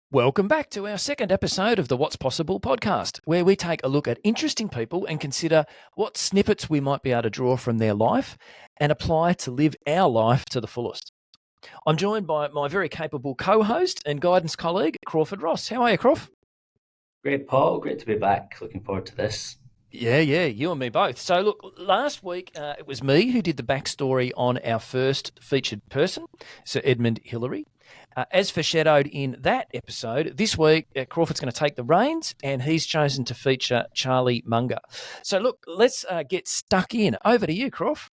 Welcome back to our second episode of the What's Possible podcast, where we take a look at interesting people and consider what snippets we might be able to draw from their life and apply to live our life to the fullest. I'm joined by my very capable co-host and guidance colleague, Crawford Ross. How are you, Crawf? Great, Paul. Great to be back. Looking forward to this. Yeah, you and me both. So look, last week it was me who did the backstory on our first featured person, Sir Edmund Hillary. As foreshadowed in that episode, this week Crawford's going to take the reins and he's chosen to feature Charlie Munger. So look, let's get stuck in. Over to you, Crawf.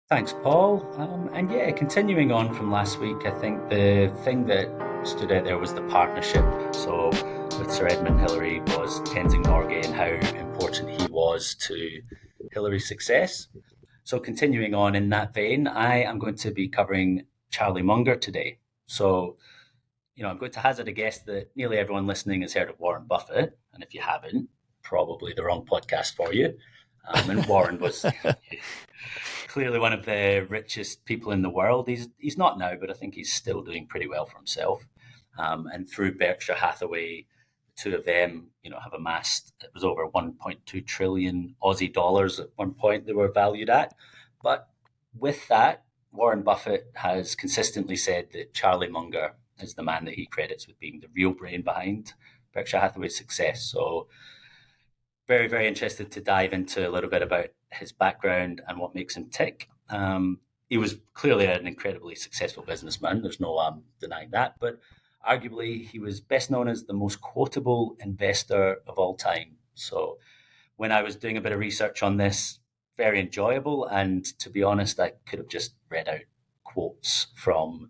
Thanks, Paul. Continuing on from last week, I think the thing that stood out there was the partnership. So with Sir Edmund Hillary was Tenzing Norgay and how important he was to Hillary's success. So continuing on in that vein, I am going to be covering Charlie Munger today. So, I'm going to hazard a guess that nearly everyone listening has heard of Warren Buffett. And if you haven't, probably the wrong podcast for you. And Warren was clearly one of the richest people in the world. He's not now, but I think he's still doing pretty well for himself. And through Berkshire Hathaway, the two of them, have amassed, it was over 1.2 trillion Aussie dollars at one point they were valued at. But with that, Warren Buffett has consistently said that Charlie Munger is the man that he credits with being the real brain behind Berkshire Hathaway's success. So very, very interested to dive into a little bit about his background and what makes him tick. He was clearly an incredibly successful businessman. There's no denying that. But arguably, he was best known as the most quotable investor of all time. So when I was doing a bit of research on this, very enjoyable. And to be honest, I could have just read out quotes from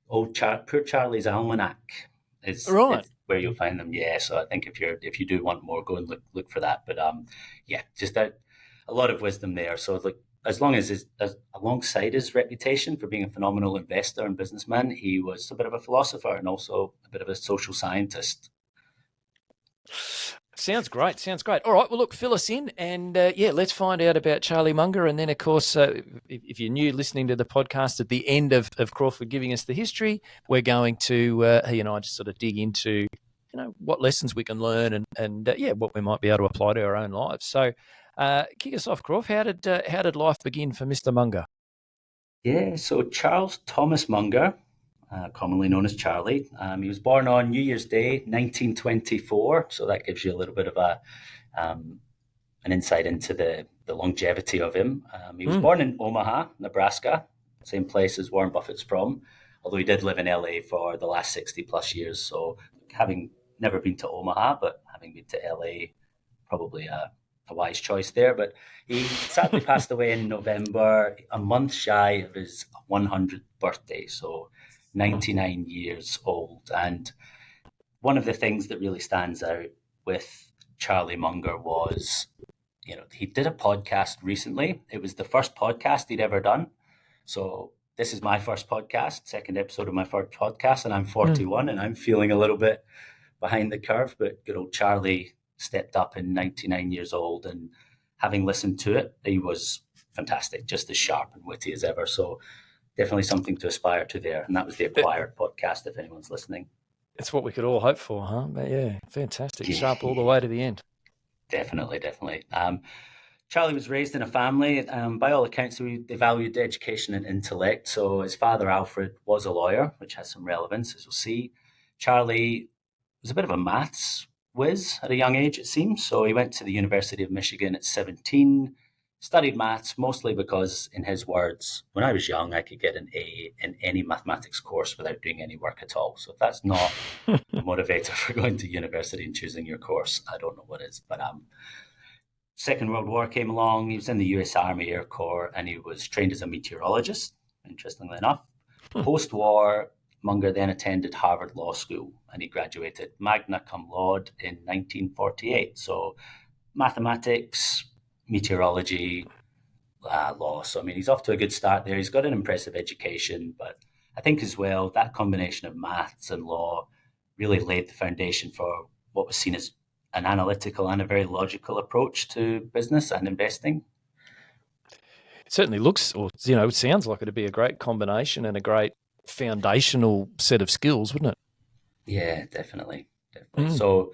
Poor Charlie's Almanac. It's where you'll find them. Yeah, so I think if you do want more, go and look for that. But just a lot of wisdom there. So as alongside his reputation for being a phenomenal investor and businessman, he was a bit of a philosopher and also a bit of a social scientist. Sounds great. All right, well, look, fill us in and, let's find out about Charlie Munger. And then, of course, if you're new listening to the podcast, at the end of Crawford giving us the history, we're going to, he and I just sort of dig into, what lessons we can learn and what we might be able to apply to our own lives. So kick us off, Crawf. How did life begin for Mr. Munger? Yeah, so Charles Thomas Munger, commonly known as Charlie. He was born on New Year's Day, 1924. So that gives you a little bit of an insight into the longevity of him. He was born in Omaha, Nebraska, same place as Warren Buffett's from, although he did live in LA for the last 60 plus years. So having never been to Omaha, but having been to LA, probably a wise choice there. But he sadly passed away in November, a month shy of his 100th birthday. So 99 years old. And one of the things that really stands out with Charlie Munger was, he did a podcast recently. It was the first podcast he'd ever done. So this is my first podcast, second episode of my first podcast, and I'm 41 and I'm feeling a little bit behind the curve. But good old Charlie stepped up in 99 years old, and having listened to it, he was fantastic, just as sharp and witty as ever. So definitely something to aspire to there. And that was the Acquired podcast, if anyone's listening. It's what we could all hope for, huh? But yeah, fantastic. Yeah. Sharp all the way to the end. Definitely. Charlie was raised in a family, by all accounts, they valued education and intellect. So his father, Alfred, was a lawyer, which has some relevance, as we'll see. Charlie was a bit of a maths whiz at a young age, it seems. So he went to the University of Michigan at 17, studied maths, mostly because, in his words, when I was young, I could get an A in any mathematics course without doing any work at all. So if that's not a motivator for going to university and choosing your course, I don't know what is. But Second World War came along. He was in the US Army Air Corps, and he was trained as a meteorologist, interestingly enough. Post-war, Munger then attended Harvard Law School, and he graduated magna cum laude in 1948. So mathematics, meteorology, law. So, he's off to a good start there. He's got an impressive education, but I think as well, that combination of maths and law really laid the foundation for what was seen as an analytical and a very logical approach to business and investing. It certainly looks, or it sounds like it'd be a great combination and a great foundational set of skills, wouldn't it? Yeah, definitely. Definitely. Mm. So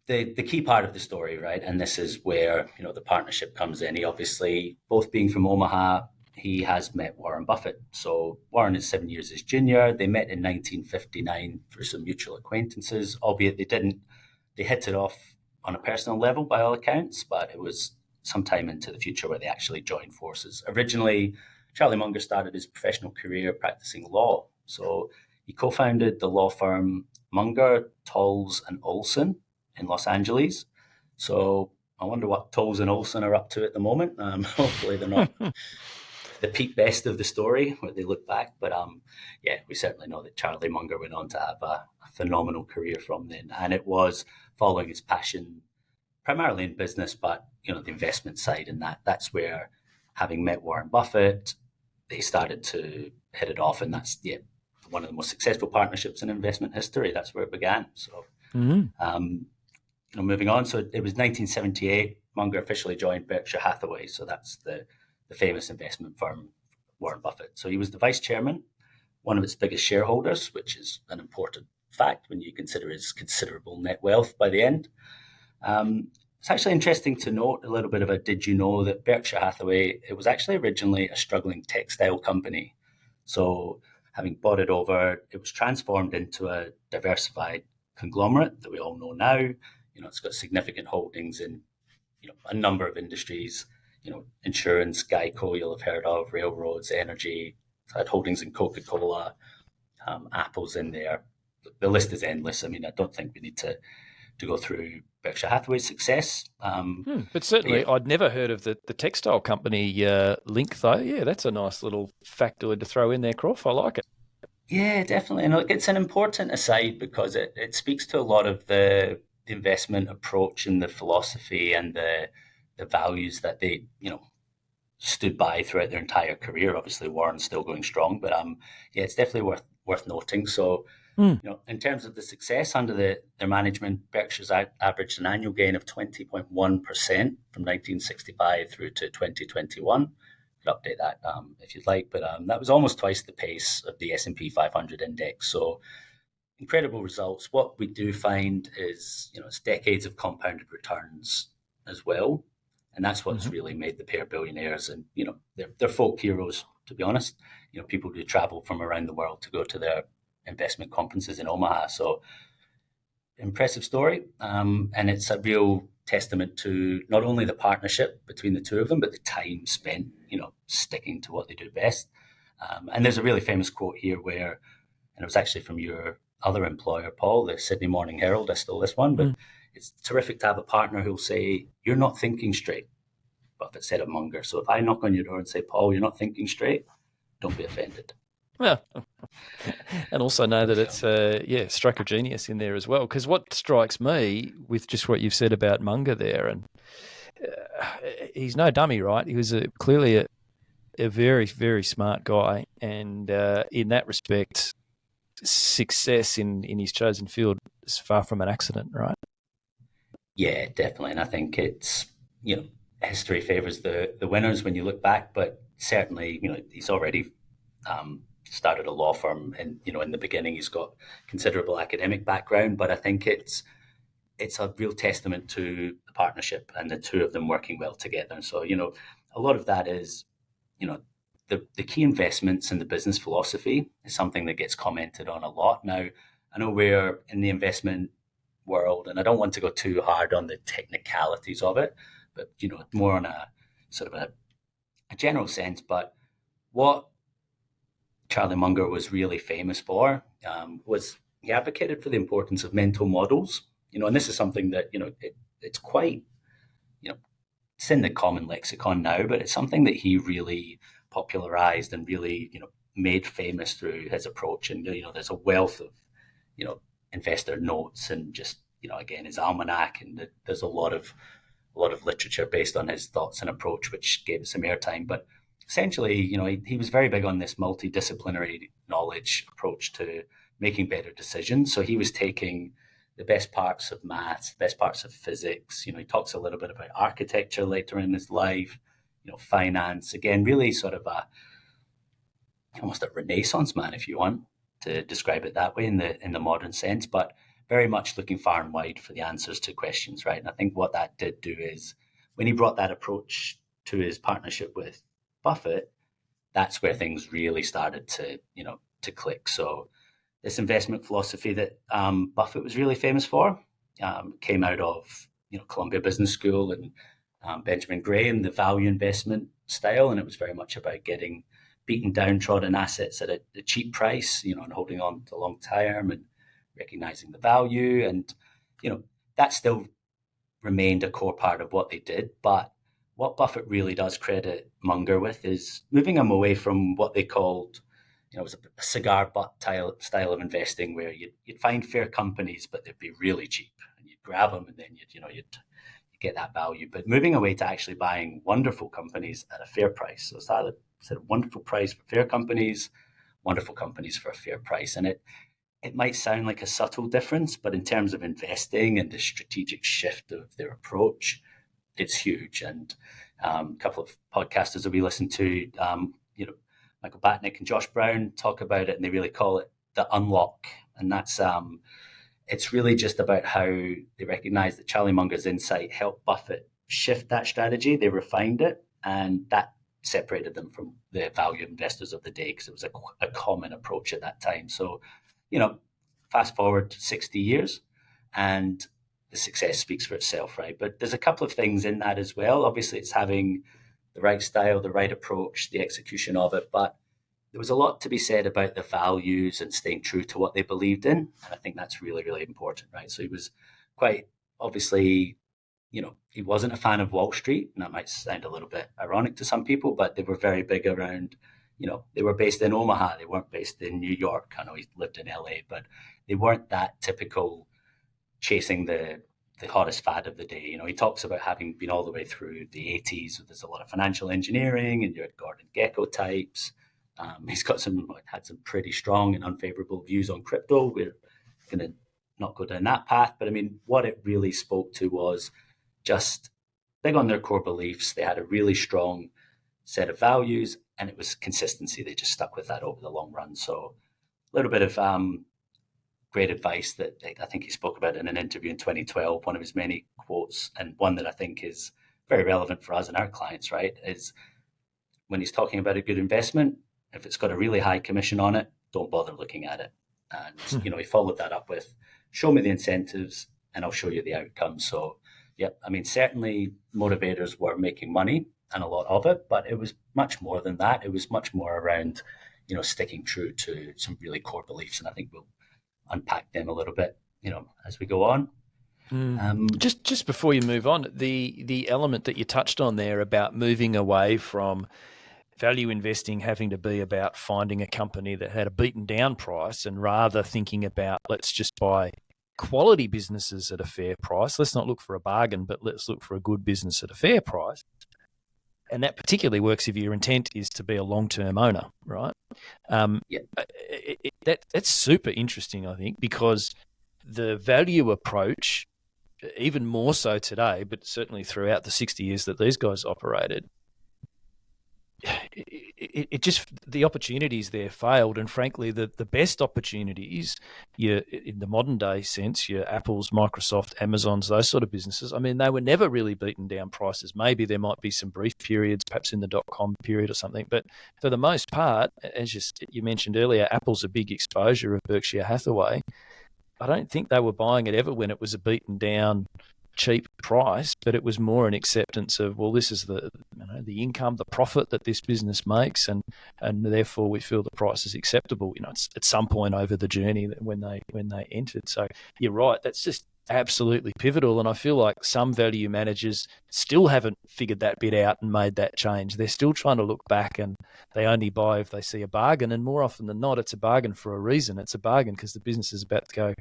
the key part of the story, right? And this is where, the partnership comes in. He obviously, both being from Omaha, he has met Warren Buffett. So Warren is 7 years his junior. They met in 1959 through some mutual acquaintances, albeit they hit it off on a personal level by all accounts, but it was sometime into the future where they actually joined forces. Originally, Charlie Munger started his professional career practicing law. So he co-founded the law firm Munger, Tolles and Olson in Los Angeles. So I wonder what Tolles and Olson are up to at the moment. Hopefully they're not the peak best of the story when they look back. But yeah, we certainly know that Charlie Munger went on to have a phenomenal career from then, and it was following his passion primarily in business, but the investment side, and that's where, having met Warren Buffett, they started to hit it off, and that's one of the most successful partnerships in investment history. That's where it began. So. Mm. Moving on. So it was 1978. Munger officially joined Berkshire Hathaway. So that's the famous investment firm, Warren Buffett. So he was the vice chairman, one of its biggest shareholders, which is an important fact when you consider his considerable net wealth by the end. It's actually interesting to note a little bit of a did you know that Berkshire Hathaway, it was actually originally a struggling textile company. So having bought it over, it was transformed into a diversified conglomerate that we all know now. It's got significant holdings in, a number of industries, insurance, Geico, you'll have heard of, railroads, energy. It's had holdings in Coca-Cola, Apple's in there. The list is endless. I mean, I don't think we need to go through Berkshire Hathaway's success. But certainly, I'd never heard of the textile company link, though. Yeah, that's a nice little factoid to throw in there, Croft. I like it. Yeah, definitely. And it's an important aside because it speaks to a lot of the investment approach and the philosophy and the values that they, stood by throughout their entire career. Obviously, Warren's still going strong, but yeah, it's definitely worth noting. So, in terms of the success under their management, Berkshire's averaged an annual gain of 20.1% from 1965 through to 2021. Could update that if you'd like, but that was almost twice the pace of the S&P 500 index. So incredible results. What we do find is, it's decades of compounded returns as well. And that's what's really made the pair billionaires. And, they're folk heroes, to be honest. People do travel from around the world to go to their investment conferences in Omaha. So impressive story. And it's a real testament to not only the partnership between the two of them, but the time spent, sticking to what they do best. And there's a really famous quote here where, and it was actually from your other employer, Paul, the Sydney Morning Herald. I stole this one, but it's terrific to have a partner who'll say, "You're not thinking straight." Buffett said of Munger. So if I knock on your door and say, "Paul, you're not thinking straight," don't be offended. Well, and also know that it's stroke of genius in there as well. Because what strikes me with just what you've said about Munger there, and he's no dummy, right? He was clearly a very, very smart guy, and in that respect, success in his chosen field is far from an accident, right? Yeah, definitely. And I think it's, history favors the winners when you look back, but certainly, he's already started a law firm, and, in the beginning, he's got considerable academic background, but I think it's a real testament to the partnership and the two of them working well together. And so, a lot of that is, the key investments in the business philosophy is something that gets commented on a lot. Now, I know we're in the investment world, and I don't want to go too hard on the technicalities of it, but, more on a sort of a general sense. But what Charlie Munger was really famous for was he advocated for the importance of mental models, and this is something that, it's quite, it's in the common lexicon now, but it's something that he really popularized and really, made famous through his approach. And, there's a wealth of, investor notes and just, again, his almanac, and there's a lot of literature based on his thoughts and approach, which gave us some airtime. But essentially, he was very big on this multidisciplinary knowledge approach to making better decisions. So he was taking the best parts of maths, best parts of physics. He talks a little bit about architecture later in his life, finance. Again, really sort of almost a Renaissance man, if you want, to describe it that way in the modern sense, but very much looking far and wide for the answers to questions, right? And I think what that did do is when he brought that approach to his partnership with Buffett, that's where things really started to click. So this investment philosophy that Buffett was really famous for came out of Columbia Business School and Benjamin Graham, the value investment style, and it was very much about getting beaten, downtrodden assets at a cheap price, and holding on to long term and recognizing the value, and that still remained a core part of what they did. But what Buffett really does credit Munger with is moving him away from what they called, it was a cigar butt style of investing, where you'd find fair companies, but they'd be really cheap, and you'd grab them, and then you'd get that value. But moving away to actually buying wonderful companies at a fair price. So it's that wonderful price for fair companies, wonderful companies for a fair price, and it might sound like a subtle difference, but in terms of investing and the strategic shift of their approach, it's huge. And a couple of podcasters that we listen to, Michael Batnick and Josh Brown, talk about it, and they really call it the unlock. And that's it's really just about how they recognize that Charlie Munger's insight helped Buffett shift that strategy. They refined it, and that separated them from the value investors of the day, because it was a common approach at that time. So, fast forward 60 years and the success speaks for itself, right? But there's a couple of things in that as well. Obviously, it's having the right style, the right approach, the execution of it. But there was a lot to be said about the values and staying true to what they believed in. And I think that's really, really important, right? So he was quite obviously, he wasn't a fan of Wall Street. And that might sound a little bit ironic to some people, but they were very big around, they were based in Omaha. They weren't based in New York. I know he lived in LA, but they weren't that typical chasing the hottest fad of the day. He talks about having been all the way through the 80s. So there's a lot of financial engineering, and you had Gordon Gekko types. He's had some pretty strong and unfavorable views on crypto. We're going to not go down that path. But what it really spoke to was just big on their core beliefs. They had a really strong set of values, and it was consistency. They just stuck with that over the long run. So a little bit of great advice that I think he spoke about in an interview in 2012, one of his many quotes, and one that I think is very relevant for us and our clients, right, is when he's talking about a good investment, if it's got a really high commission on it, don't bother looking at it. And, he followed that up with, show me the incentives and I'll show you the outcomes. So, certainly motivators were making money, and a lot of it, but it was much more than that. It was much more around, sticking true to some really core beliefs. And I think we'll unpack them a little bit, as we go on. Just before you move on, the element that you touched on there about moving away from value investing having to be about finding a company that had a beaten down price, and rather thinking about, let's just buy quality businesses at a fair price. Let's not look for a bargain, but let's look for a good business at a fair price. And that particularly works if your intent is to be a long-term owner, right? That's super interesting, I think, because the value approach, even more so today, but certainly throughout the 60 years that these guys operated, it just, the opportunities there failed. And frankly, the best opportunities, in the modern day sense, your Apples, Microsoft, Amazons, those sort of businesses, they were never really beaten down prices. Maybe there might be some brief periods, perhaps in the dot-com period or something. But for the most part, as you mentioned earlier, Apple's a big exposure of Berkshire Hathaway. I don't think they were buying it ever when it was a beaten down cheap price, but it was more an acceptance of, well, this is the income, the profit that this business makes, and therefore we feel the price is acceptable. It's at some point over the journey when they entered. So you're right, that's just absolutely pivotal. And I feel like some value managers still haven't figured that bit out and made that change. They're still trying to look back, and they only buy if they see a bargain. And more often than not, it's a bargain for a reason. It's a bargain because the business is about to go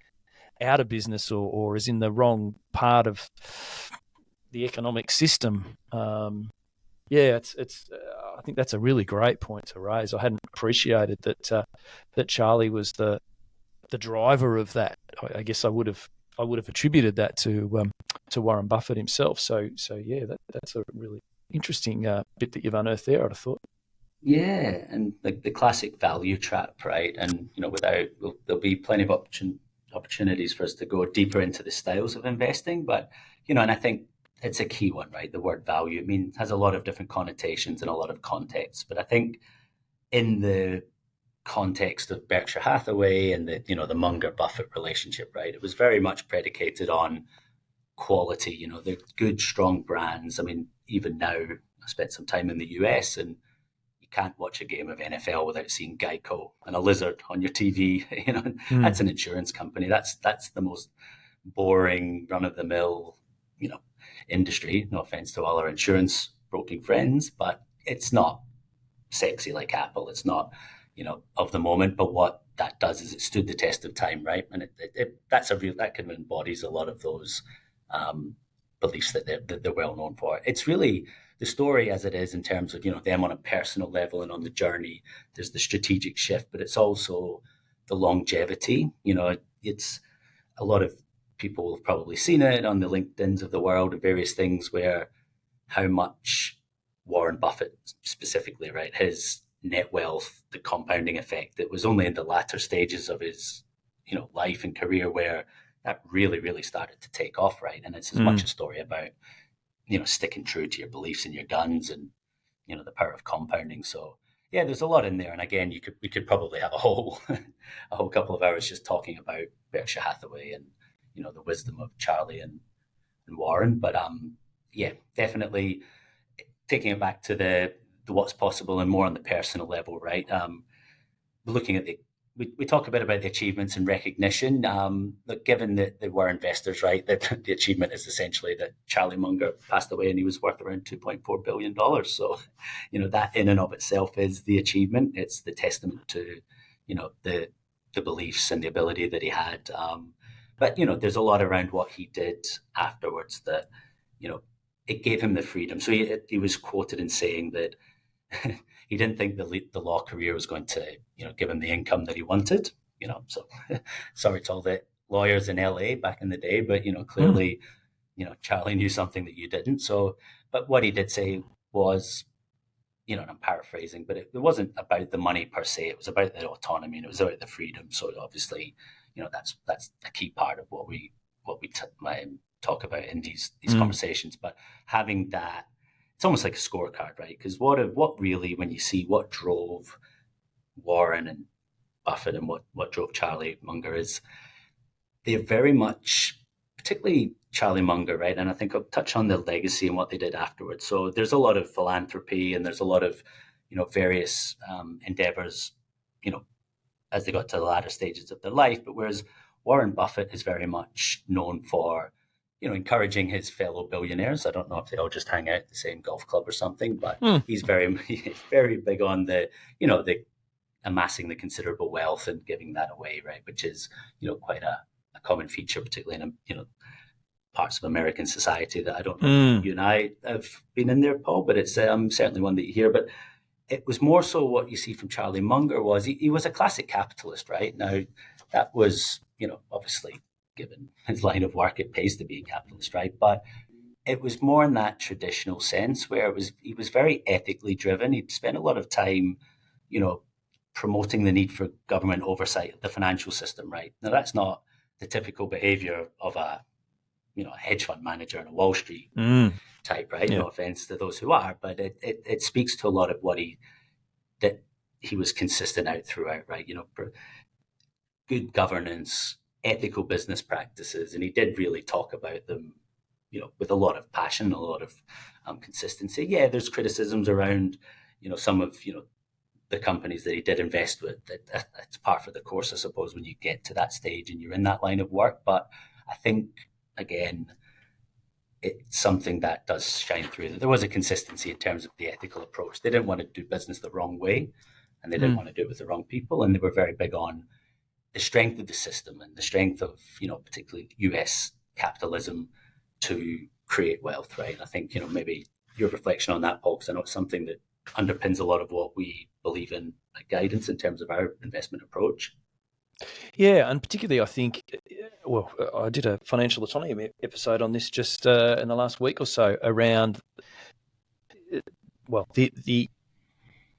out of business or is in the part of the economic system. It's I think that's a really great point to raise. I hadn't appreciated that Charlie was the driver of that. I guess I would have attributed that to Warren Buffett himself. So yeah, that's a really interesting bit that you've unearthed there, I'd have thought. Yeah, and the classic value trap, right? And there'll be plenty of opportunities for us to go deeper into the styles of investing, but and I think it's a key one, right? The word value, I mean, has a lot of different connotations and a lot of contexts, but I think in the context of Berkshire Hathaway and the Munger Buffett relationship, right? It was very much predicated on quality. The good, strong brands. I mean, even now, I spent some time in the US, and you can't watch a game of NFL without seeing Geico and a lizard on your TV. That's an insurance company. That's the most boring, run of the mill, industry. No offense to all our insurance broking friends, but it's not sexy like Apple. It's not, of the moment. But what that does is it stood the test of time, right? And that kind of embodies a lot of those beliefs that they're well known for. It's really the story as it is in terms of them on a personal level and on the journey. There's the strategic shift, but it's also the longevity. It's a lot of people have probably seen it on the LinkedIn's of the world and various things where how much Warren Buffett specifically, right, his net wealth, the compounding effect, it was only in the latter stages of his, life and career where that really, really started to take off, right? And it's as much a story about, sticking true to your beliefs and your guns and, the power of compounding. So yeah, there's a lot in there. And again, we could probably have a whole a whole couple of hours just talking about Berkshire Hathaway and, the wisdom of Charlie and Warren. But yeah, definitely taking it back to the what's possible and more on the personal level, right? Looking at we talk a bit about the achievements and recognition. But given that they were investors, right, that the achievement is essentially that Charlie Munger passed away and he was worth around $2.4 billion. So, that in and of itself is the achievement. It's the testament to, the beliefs and the ability that he had. But there's a lot around what he did afterwards that, it gave him the freedom. So he was quoted in saying that he didn't think the law career was going to, give him the income that he wanted. So sorry to all the lawyers in LA back in the day, but clearly, Charlie knew something that you didn't. So, but what he did say was, and I'm paraphrasing, but it wasn't about the money per se. It was about the autonomy and it was about the freedom. So obviously, that's a key part of what we talk about in these conversations. But having that, it's almost like a scorecard, right? Because what really, when you see what drove Warren and Buffett and what drove Charlie Munger is they're very much, particularly Charlie Munger, right? And I think I'll touch on the legacy and what they did afterwards. So there's a lot of philanthropy and there's a lot of, various endeavors, as they got to the latter stages of their life. But whereas Warren Buffett is very much known for, encouraging his fellow billionaires. I don't know if they all just hang out at the same golf club or something, but he's very, very big on the amassing the considerable wealth and giving that away, right? Which is, quite a common feature, particularly in, parts of American society that I don't know if you and I have been in there, Paul, but it's certainly one that you hear. But it was more so what you see from Charlie Munger was he was a classic capitalist, right? Now, that was, obviously, given his line of work, it pays to be a capitalist, right? But it was more in that traditional sense where he was very ethically driven. He'd spent a lot of time, promoting the need for government oversight of the financial system, right? Now, that's not the typical behavior of a hedge fund manager and a Wall Street type, right? Yeah. No offense to those who are, but it speaks to a lot of what that he was consistent out throughout, right? Good governance, ethical business practices, and he did really talk about them, with a lot of passion, a lot of consistency. Yeah, there's criticisms around, some of, the companies that he did invest with. That's part of the course, I suppose, when you get to that stage and you're in that line of work. But I think, again, it's something that does shine through. There was a consistency in terms of the ethical approach. They didn't want to do business the wrong way, and they didn't want to do it with the wrong people. And they were very big on the strength of the system and the strength of, particularly US capitalism to create wealth, right? I think, maybe your reflection on that, Paul, because I know it's something that underpins a lot of what we believe in guidance in terms of our investment approach. Yeah, and particularly I think, well, I did a financial autonomy episode on this just in the last week or so around, well, the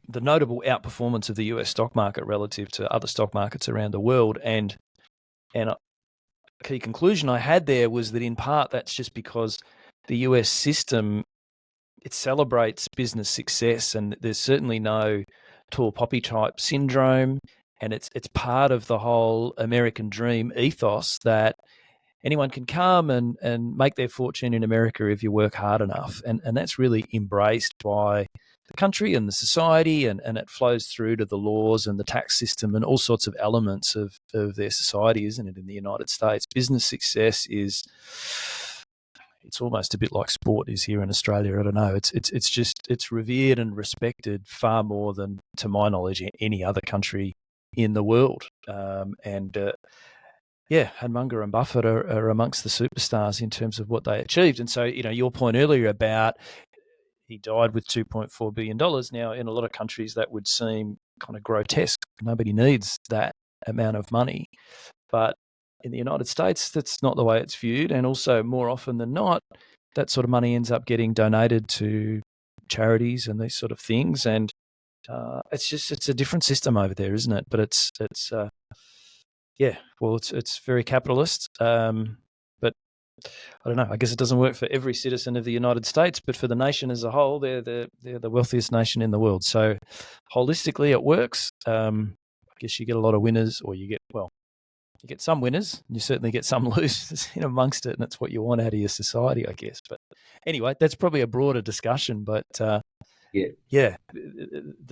the notable outperformance of the US stock market relative to other stock markets around the world. And a key conclusion I had there was that in part that's just because the US system, it celebrates business success, and there's certainly no tall poppy type syndrome. And it's part of the whole American dream ethos that anyone can come and make their fortune in America if you work hard enough. And that's really embraced by the country and the society, and it flows through to the laws and the tax system and all sorts of elements of their society, isn't it, in the United States? Business success is, it's almost a bit like sport is here in Australia. I don't know. It's revered and respected far more than, to my knowledge, any other country in the world. And Munger and Buffett are amongst the superstars in terms of what they achieved. And so, your point earlier about he died with $2.4 billion. Now, in a lot of countries, that would seem kind of grotesque. Nobody needs that amount of money. But in the United States, that's not the way it's viewed. And also, more often than not, that sort of money ends up getting donated to charities and these sort of things. And it's a different system over there, isn't it? But it's very capitalist. But I don't know. I guess it doesn't work for every citizen of the United States, but for the nation as a whole, they're the wealthiest nation in the world. So holistically, it works. I guess you get a lot of winners, or you get some winners, and you certainly get some losers in amongst it, and that's what you want out of your society, I guess. But anyway, that's probably a broader discussion. But the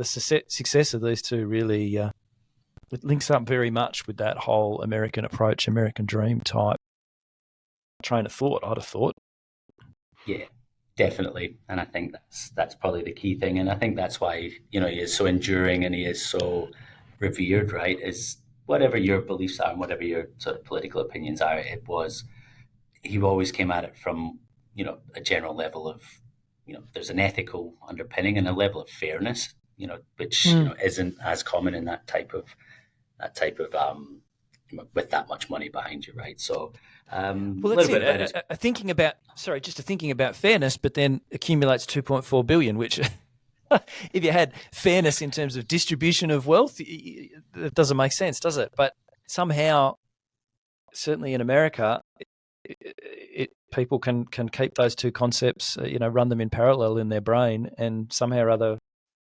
success of these two really it links up very much with that whole American approach, American dream type train of thought, I'd have thought. Yeah, definitely. And I think that's probably the key thing. And I think that's why, he is so enduring and he is so revered, right? Is whatever your beliefs are and whatever your sort of political opinions are, he always came at it from, a general level of, there's an ethical underpinning and a level of fairness, which isn't as common in that type of with that much money behind you, right? So, that's it. Thinking about fairness, but then accumulates $2.4 billion, which, if you had fairness in terms of distribution of wealth, it doesn't make sense, does it? But somehow, certainly in America, people can keep those two concepts, run them in parallel in their brain, and somehow or other,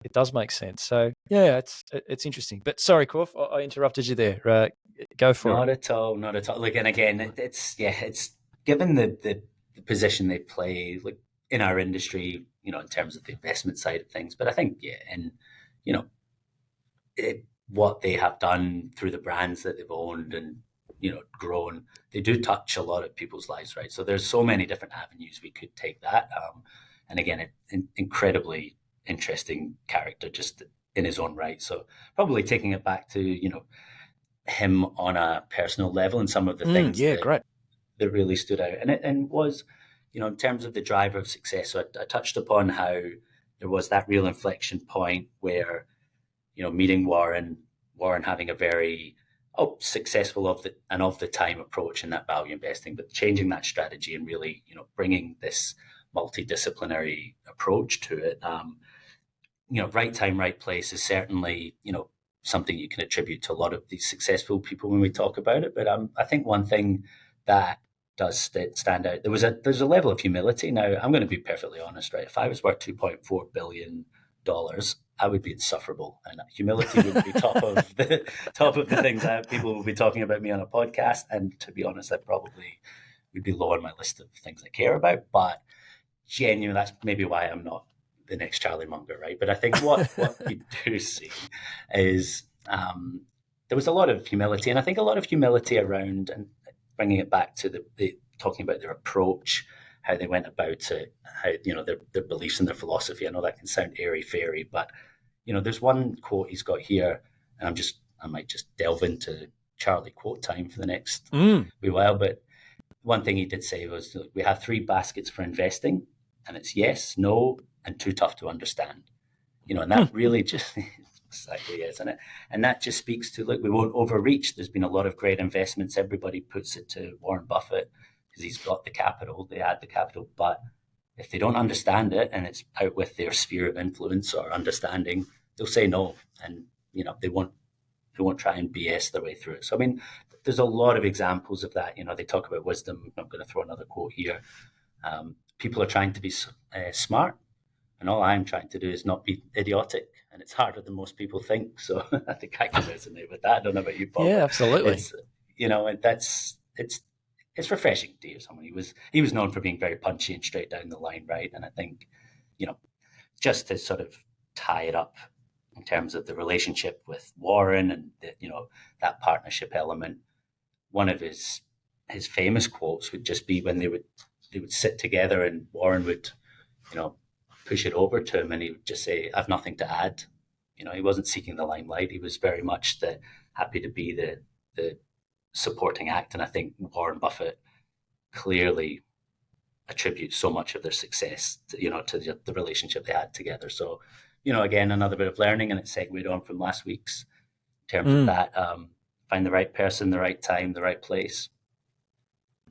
it does make sense. So yeah, it's interesting. But sorry, Corf, I interrupted you there. Go for it. Not at all. Like, and again, it's given the position they play, like in our industry, in terms of the investment side of things. But I think, and what they have done through the brands that they've owned and grown, they do touch a lot of people's lives, right? So there's so many different avenues we could take that. And again, incredibly interesting character just in his own right. So probably taking it back to him on a personal level and some of the things that really stood out, and was in terms of the driver of success. So I touched upon how there was that real inflection point where meeting Warren having a very successful of the time approach in that value investing, but changing that strategy and really bringing this multidisciplinary approach to it. Right time, right place is certainly, something you can attribute to a lot of these successful people when we talk about it. But I think one thing that does stand out, there's a level of humility. Now, I'm going to be perfectly honest, right? If I was worth $2.4 billion, I would be insufferable, and humility would be top of the things that people will be talking about me on a podcast. And to be honest, that probably would be low on my list of things I care about. But genuinely, that's maybe why I'm not the next Charlie Munger, right? But I think what you do see is there was a lot of humility, and I think a lot of humility around, and bringing it back to the talking about their approach, how they went about it, how their beliefs and their philosophy. I know that can sound airy fairy, but there's one quote he's got here, and I might just delve into Charlie quote time for the next wee while. But one thing he did say was, we have three baskets for investing, and it's yes, no, and too tough to understand. And that really just exactly is, isn't it? And that just speaks to, we won't overreach. There's been a lot of great investments. Everybody puts it to Warren Buffett because he's got the capital. They add the capital, but if they don't understand it and it's out with their sphere of influence or understanding, they'll say no, and they won't try and BS their way through it. So I mean, there's a lot of examples of that. They talk about wisdom. I'm going to throw another quote here. People are trying to be smart, and all I'm trying to do is not be idiotic. And it's harder than most people think. So I think I can resonate with that. I don't know about you, Paul. Yeah, absolutely. And it's refreshing to hear someone. He was known for being very punchy and straight down the line, right? And I think, just to sort of tie it up in terms of the relationship with Warren and that partnership element, one of his famous quotes would just be when they would sit together and Warren would, push it over to him and he would just say, "I've nothing to add." He wasn't seeking the limelight. He was very much happy to be the supporting act. And I think Warren Buffett clearly attributes so much of their success to the relationship they had together. So, again, another bit of learning, and it segued on from last week's in terms of that. Find the right person, the right time, the right place.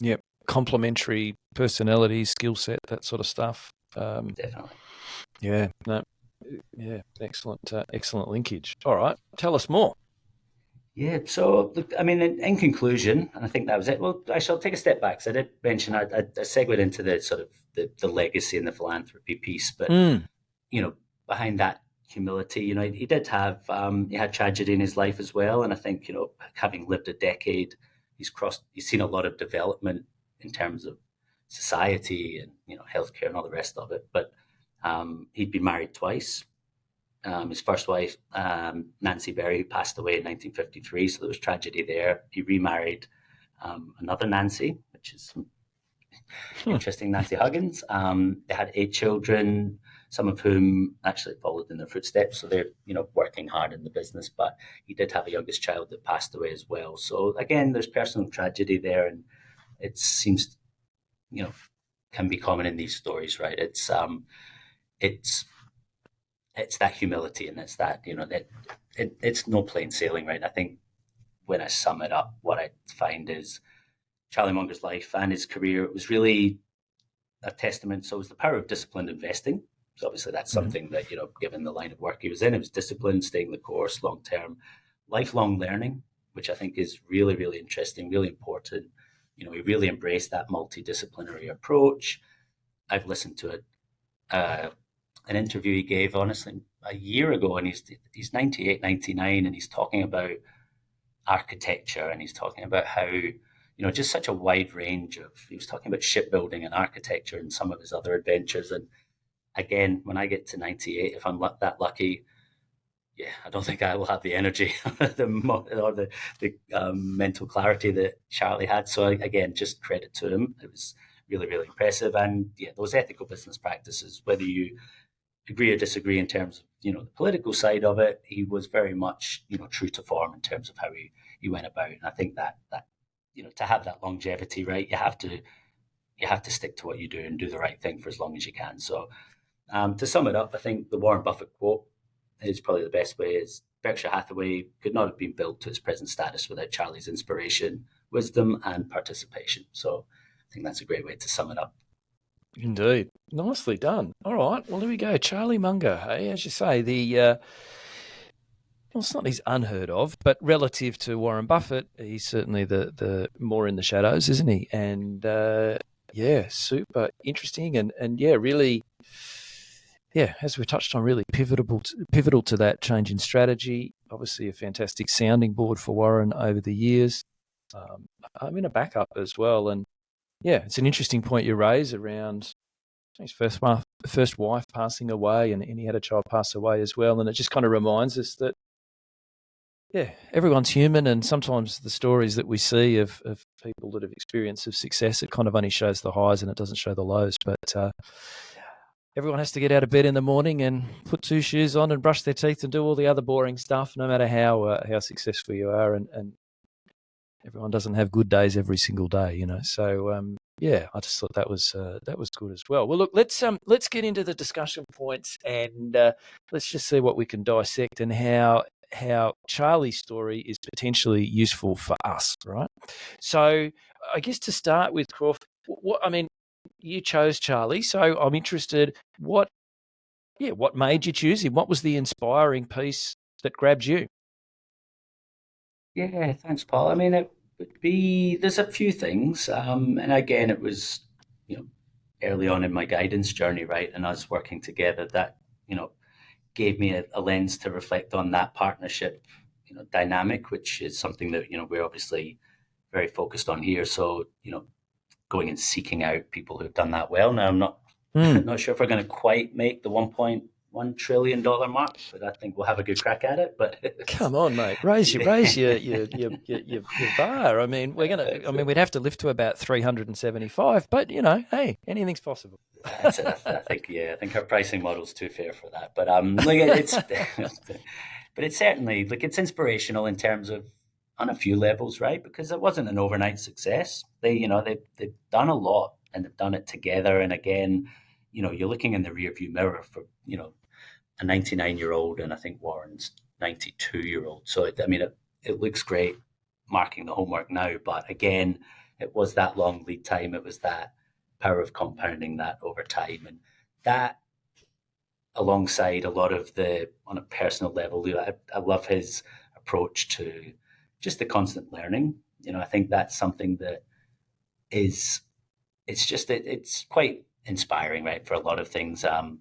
Yep. Complementary personality, skill set, that sort of stuff. Definitely. Yeah. No. Yeah. Excellent linkage. All right. Tell us more. Yeah. So, look, I mean, in conclusion, and I think that was it. Well, I shall take a step back. So I did mention I segued into the sort of the legacy and the philanthropy piece, but behind that humility, he did have he had tragedy in his life as well, and I think having lived a decade, he's seen a lot of development in terms of society and healthcare and all the rest of it. But he'd been married twice. His first wife, Nancy Berry, passed away in 1953, so there was tragedy there. He remarried another Nancy, which is interesting, Nancy Huggins. They had 8 children, some of whom actually followed in their footsteps, so they're working hard in the business. But he did have a youngest child that passed away as well. So again, there's personal tragedy there, and it seems can be common in these stories, right? It's that humility, and it's that that it's no plain sailing, right? I think when I sum it up, what I find is Charlie Munger's life and his career, it was really a testament. So it was the power of disciplined investing. So obviously that's something that, given the line of work he was in, it was discipline, staying the course, long-term, lifelong learning, which I think is really, really interesting, really important. He really embraced that multidisciplinary approach. I've listened to an interview he gave, honestly, a year ago, and he's 98, 99, and he's talking about architecture, and he's talking about how, just such a wide range he was talking about shipbuilding and architecture and some of his other adventures. And again, when I get to 98, if I'm that lucky, I don't think I will have the energy or the mental clarity that Charlie had. So again, just credit to him. It was really, really impressive. And those ethical business practices, whether you agree or disagree in terms of the political side of it, he was very much true to form in terms of how he went about. And I think that to have that longevity, right, you have to stick to what you do and do the right thing for as long as you can. So to sum it up, I think the Warren Buffett quote is probably the best way. Is Berkshire Hathaway could not have been built to its present status without Charlie's inspiration, wisdom, and participation. So I think that's a great way to sum it up. Indeed. Nicely done. All right. Well, there we go. Charlie Munger. Hey, as you say, well, it's not he's unheard of, but relative to Warren Buffett, he's certainly the more in the shadows, isn't he? And super interesting and really, as we touched on, really pivotal to that change in strategy. Obviously, a fantastic sounding board for Warren over the years. I'm in a backup as well, and it's an interesting point you raise around his first wife passing away, and he had a child pass away as well, and it just kind of reminds us that everyone's human, and sometimes the stories that we see of people that have experienced of success, it kind of only shows the highs and it doesn't show the lows. But everyone has to get out of bed in the morning and put 2 shoes on and brush their teeth and do all the other boring stuff, no matter how successful you are. And everyone doesn't have good days every single day, So I just thought that was good as well. Well, look, let's get into the discussion points and let's just see what we can dissect and how Charlie's story is potentially useful for us, right? So I guess to start with, Crawford, you chose Charlie, so I'm interested, what yeah, what made you choose him? What was the inspiring piece that grabbed you? Yeah, thanks, Paul. I mean, it would be, there's a few things. And again, it was, you know, early on in my guidance journey, right? And us working together that, you know, gave me a lens to reflect on that partnership, you know, dynamic, which is something that, you know, we're obviously very focused on here. So, you know, going and seeking out people who've done that well. Now, I'm not Mm. not sure if we're going to quite make the $1.1 trillion mark, but I think we'll have a good crack at it. But Come on, mate, raise your bar. I mean, we'd have to lift to about 375, but you know, hey, anything's possible. That's it. I think our pricing model's too fair for that. But like it's, but it's certainly like it's inspirational in terms of on a few levels, right? Because it wasn't an overnight success. They've done a lot and they've done it together. And again, you know, you're looking in the rearview mirror for a 99-year-old, and I think Warren's 92-year-old. So it looks great, marking the homework now. But again, it was that long lead time. It was that power of compounding that over time, and that alongside a lot of on a personal level, I love his approach to just the constant learning. You know, I think that's something that is it's quite inspiring, right, for a lot of things. I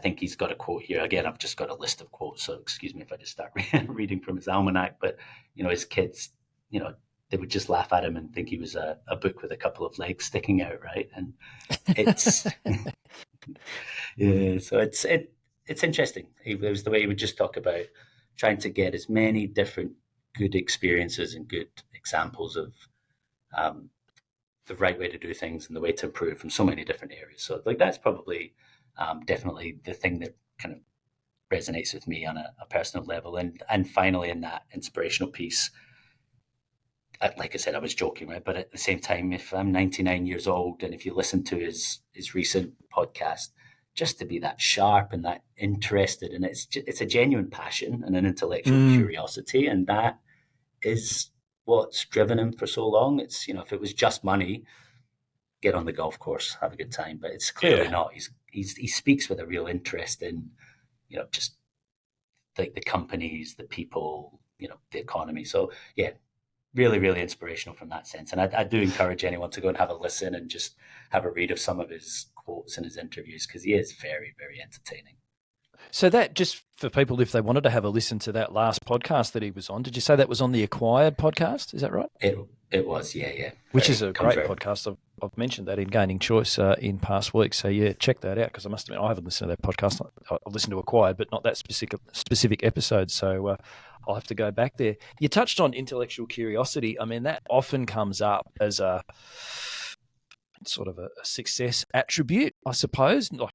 think he's got a quote here. Again, I've just got a list of quotes, so excuse me if I just start reading from his almanac. But his kids, they would just laugh at him and think he was a book with a couple of legs sticking out, right? And it's yeah, so it's interesting. It was the way he would just talk about trying to get as many different good experiences and good examples of the right way to do things and the way to improve from so many different areas. So like that's probably definitely the thing that kind of resonates with me on a personal level. And finally, in that inspirational piece, like I said, I was joking, right? But at the same time, if I'm 99 years old and if you listen to his recent podcast, just to be that sharp and that interested, and it's a genuine passion and an intellectual curiosity, and that is what's driven him for so long. It's if it was just money, get on the golf course, have a good time, but it's clearly not. He speaks with a real interest in just like the companies, the people, the economy. So yeah, really, really inspirational from that sense. And I do encourage anyone to go and have a listen and just have a read of some of his quotes and his interviews, because he is very, very entertaining. So that, just for people, if they wanted to have a listen to that last podcast that he was on, did you say that was on the Acquired podcast? Is that right? It was, yeah. Which is a great podcast. I've mentioned that in Gaining Choice in past weeks. So yeah, check that out, because I must admit I haven't listened to that podcast. I've listened to Acquired, but not that specific episode. So I'll have to go back there. You touched on intellectual curiosity. I mean, that often comes up as a sort of a success attribute, I suppose, like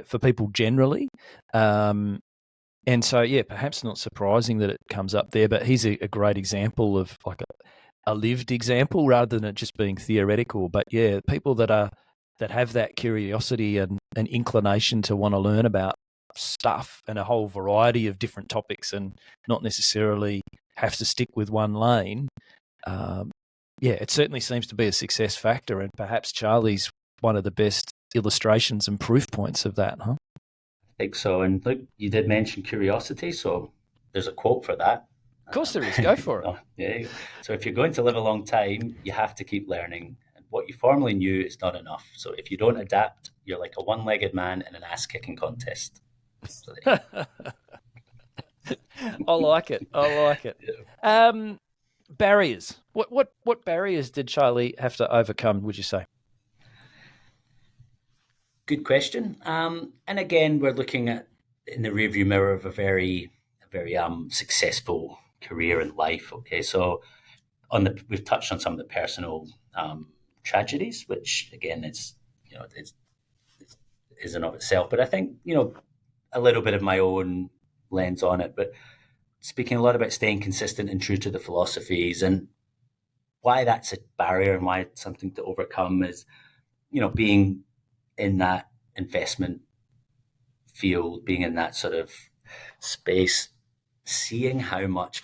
for people generally. And so, yeah, perhaps not surprising that it comes up there, but he's a great example of like a lived example rather than it just being theoretical. But yeah, people that have that curiosity and an inclination to want to learn about stuff and a whole variety of different topics and not necessarily have to stick with one lane. Yeah, it certainly seems to be a success factor, and perhaps Charlie's one of the best illustrations and proof points of that, huh? I think so. And look, you did mention curiosity, so there's a quote for that. Of course there is. Go for it. Yeah. So if you're going to live a long time, you have to keep learning. And what you formerly knew is not enough. So if you don't adapt, you're like a one-legged man in an ass-kicking contest. So I like it. Yeah. Barriers. What barriers did Charlie have to overcome, would you say? Good question. And again, we're looking at in the rearview mirror of a very successful career in life. Okay, so we've touched on some of the personal tragedies, which again it's is in of itself. But I think a little bit of my own lens on it. But speaking a lot about staying consistent and true to the philosophies, and why that's a barrier and why it's something to overcome is being in that investment field, being in that sort of space, seeing how much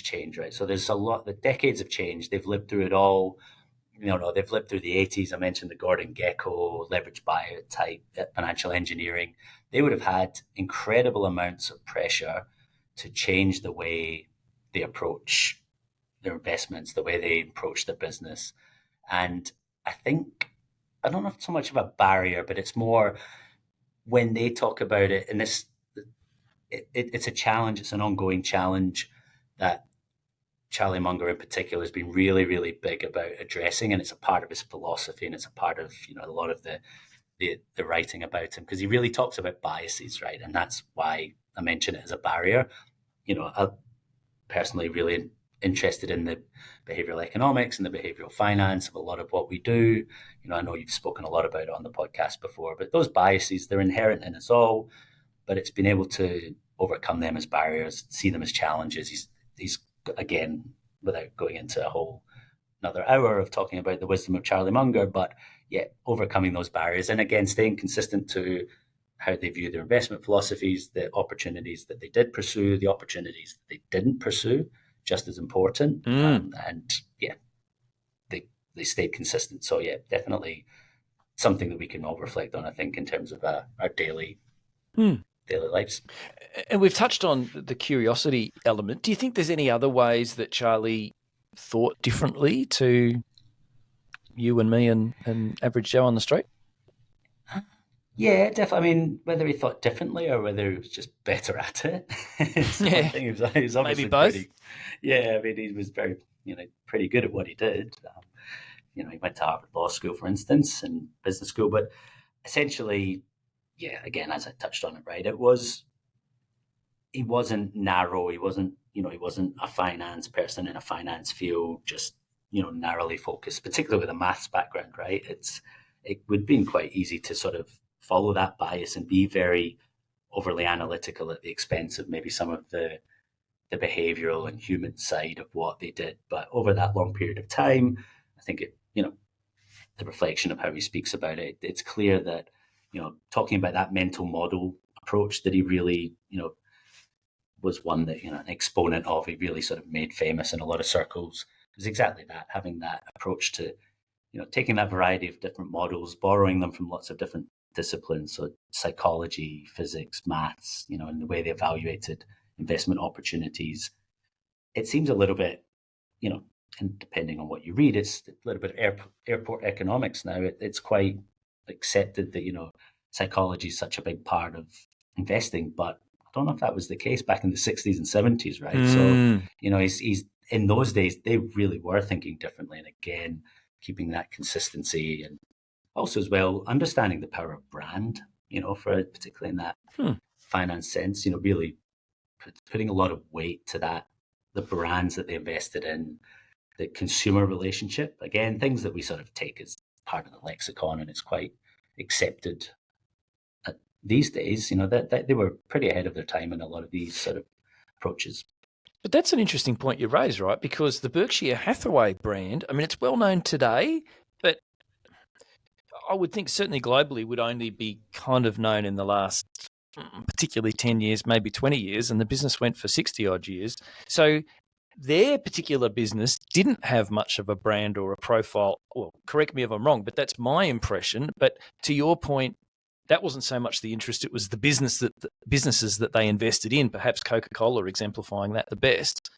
change, right? So there's a lot, the decades of change, they've lived through it all. they've lived through the 80s. I mentioned the Gordon Gekko, leverage buyout type, financial engineering. They would have had incredible amounts of pressure to change the way they approach their investments, the way they approach their business. And I think, I don't know if so much of a barrier, but it's more when they talk about it, and it's a challenge, it's an ongoing challenge that Charlie Munger in particular has been really, really big about addressing, and it's a part of his philosophy, and it's a part of a lot of the writing about him, because he really talks about biases, right? And that's why I mention it as a barrier. I'm personally really interested in the behavioral economics and the behavioral finance of a lot of what we do. I know you've spoken a lot about it on the podcast before, but those biases, they're inherent in us all, but it's been able to overcome them as barriers, see them as challenges. He's again, without going into a whole another hour of talking about the wisdom of Charlie Munger, but yeah, overcoming those barriers and again, staying consistent to how they view their investment philosophies, the opportunities that they did pursue, the opportunities that they didn't pursue, just as important. And yeah, they stayed consistent. So yeah, definitely something that we can all reflect on, I think, in terms of our daily lives. And we've touched on the curiosity element. Do you think there's any other ways that Charlie thought differently to you and me and average Joe on the street? Yeah, definitely. I mean, whether he thought differently or whether he was just better at it. Yeah, he was obviously maybe both. I mean, he was very, pretty good at what he did. He went to Harvard Law School, for instance, and business school. But essentially, yeah, again, as I touched on it, right, he wasn't narrow. He wasn't a finance person in a finance field, just, narrowly focused, particularly with a maths background, right? It would have been quite easy to sort of follow that bias and be very overly analytical at the expense of maybe some of the behavioral and human side of what they did. But over that long period of time, I think the reflection of how he speaks about it, it's clear that, talking about that mental model approach that he really, was one that, an exponent of, he really sort of made famous in a lot of circles. It was exactly that, having that approach to, taking that variety of different models, borrowing them from lots of different disciplines, so psychology, physics, maths, and the way they evaluated investment opportunities. It seems a little bit, and depending on what you read, it's a little bit of airport economics now. It's quite accepted that, psychology is such a big part of investing, but I don't know if that was the case back in the 60s and 70s, right? So, he's in those days, they really were thinking differently. And again, keeping that consistency and also as well, understanding the power of brand, for particularly in that finance sense, really putting a lot of weight to that, the brands that they invested in, the consumer relationship, again, things that we sort of take as part of the lexicon and it's quite accepted these days, that they were pretty ahead of their time in a lot of these sort of approaches. But that's an interesting point you raise, right? Because the Berkshire Hathaway brand, I mean, it's well known today, but I would think certainly globally would only be kind of known in the last particularly 10 years, maybe 20 years, and the business went for 60 odd years. So their particular business didn't have much of a brand or a profile. Well, correct me if I'm wrong, but that's my impression. But to your point, that wasn't so much the interest, it was the businesses that they invested in, perhaps Coca-Cola exemplifying that the best.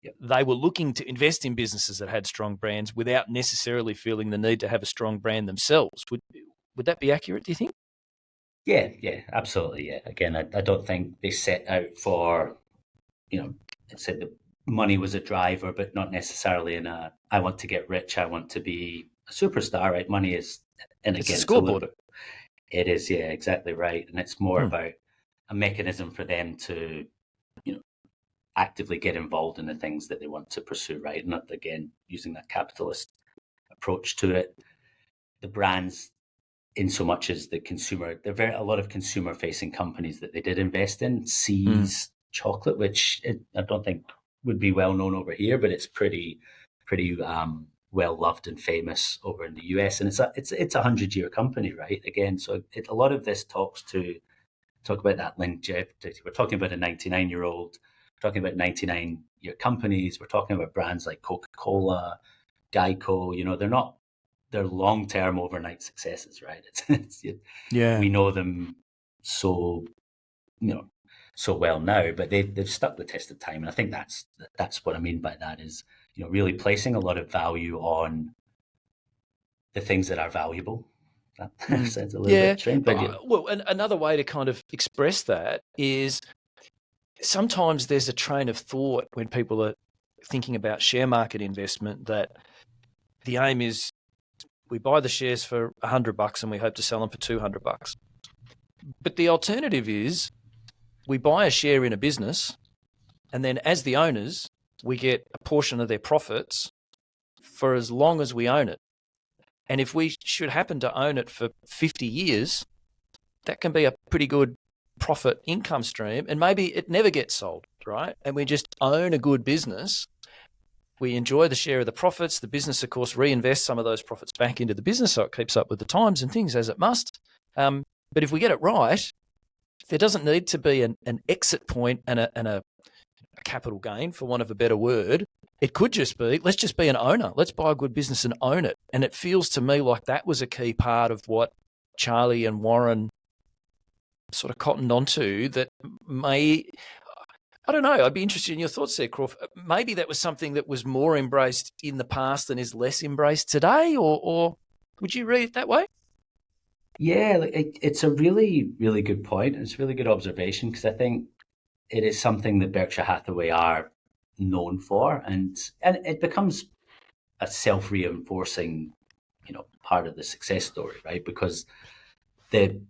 Yep. They were looking to invest in businesses that had strong brands without necessarily feeling the need to have a strong brand themselves. Would that be accurate, do you think? Yeah, absolutely. Yeah. Again, I don't think they set out for, it said the money was a driver, but not necessarily in I want to get rich, I want to be a superstar, right? Money is, and again, it's a scoreboard. It is, yeah, exactly right. And it's more about a mechanism for them to, actively get involved in the things that they want to pursue, right? Not, again, using that capitalist approach to it. The brands, in so much as the consumer, a lot of consumer-facing companies that they did invest in. See's chocolate, which I don't think would be well known over here, but it's pretty well loved and famous over in the US, and it's a 100-year company, right? Again, so a lot of this talk about that longevity. We're talking about a 99-year-old. We're talking about 99-year companies. We're talking about brands like Coca-Cola, Geico, they're long-term overnight successes, right? Yeah. We know them so, so well now, but they've stuck the test of time. And I think that's what I mean by that is, really placing a lot of value on the things that are valuable. That sounds a little bit strange, but well, another way to kind of express that is sometimes there's a train of thought when people are thinking about share market investment that the aim is we buy the shares for $100 and we hope to sell them for $200. But the alternative is we buy a share in a business and then as the owners, we get a portion of their profits for as long as we own it. And if we should happen to own it for 50 years, that can be a pretty good profit income stream. And maybe it never gets sold, right? And we just own a good business. We enjoy the share of the profits. The business, of course, reinvests some of those profits back into the business so it keeps up with the times and things as it must. But if we get it right, there doesn't need to be an exit point and a capital gain, for want of a better word. It could just be, let's just be an owner. Let's buy a good business and own it. And it feels to me like that was a key part of what Charlie and Warren sort of cottoned onto that I don't know, I'd be interested in your thoughts there, Crawford. Maybe that was something that was more embraced in the past and is less embraced today, or would you read it that way? Yeah, it's a really, really good point. It's a really good observation because I think it is something that Berkshire Hathaway are known for, and it becomes a self-reinforcing, part of the success story, right? Because the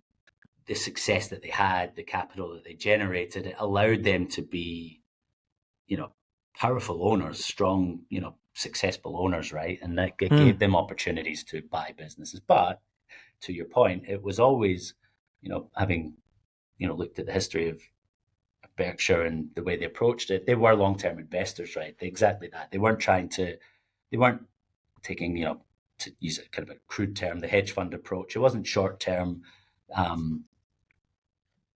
success that they had, the capital that they generated, it allowed them to be, powerful owners, strong, successful owners, right? And that gave them opportunities to buy businesses. But to your point, it was always, having, looked at the history of Berkshire and the way they approached it, they were long-term investors, right? Exactly that. They weren't taking, to use a kind of a crude term, the hedge fund approach. It wasn't short-term